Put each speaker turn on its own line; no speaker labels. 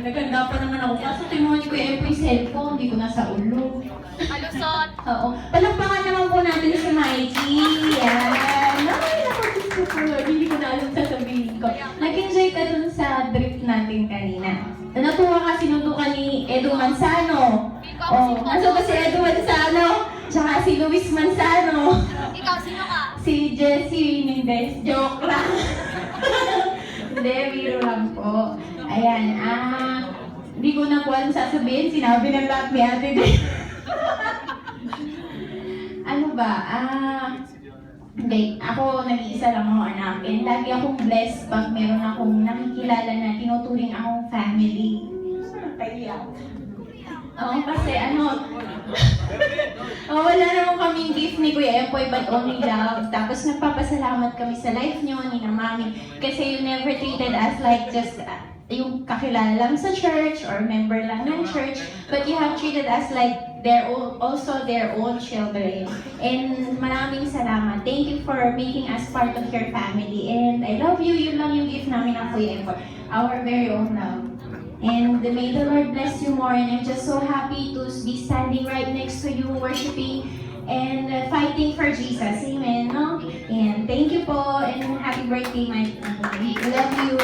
Naganda pa naman ako. Kaso tinuhan ko yung cellphone, hindi ko nasa ulo.
Alusot.
Oo. Palakpakan naman po natin si Mikey. Yan. Ay, ako, gusto ko. Hindi ko na alam sasabihin ko. Nag-enjoy ka dun sa trip natin kanina. Natuwa ka, sinutukan ni Edu Manzano. Oh, naso ba si Edu Manzano? Tsaka si Luis Manzano.
Ikaw, sino ka?
Si Jessie Mendez. Joke lang. Hindi, biro lang po. Ayan, hindi ko na po alam sasabihin. Sinabi ng lahat ni Ate din. Ano ba? Hindi. Ako, nag-iisa lang ako anak. And lagi akong blessed pag meron akong nakikilala na tinuturing akong family. Kaya. Oo, kasi wala naman kaming gift ni Kuya Empoy but only love. Tapos nagpapasalamat kami sa life niyo, ni na Mami. Kasi you never treated us like just yung kakilala lang sa church or member lang ng church, but you have treated us like also their own children. And maraming salamat. Thank you for making us part of your family. And I love you. Yun lang yung gift namin ng Kuya Empoy. Our very own love. And may the Lord bless you more. And I'm just so happy to be standing right next to you, worshiping and fighting for Jesus. Amen. No? And thank you po. And happy birthday, Mike. I love you.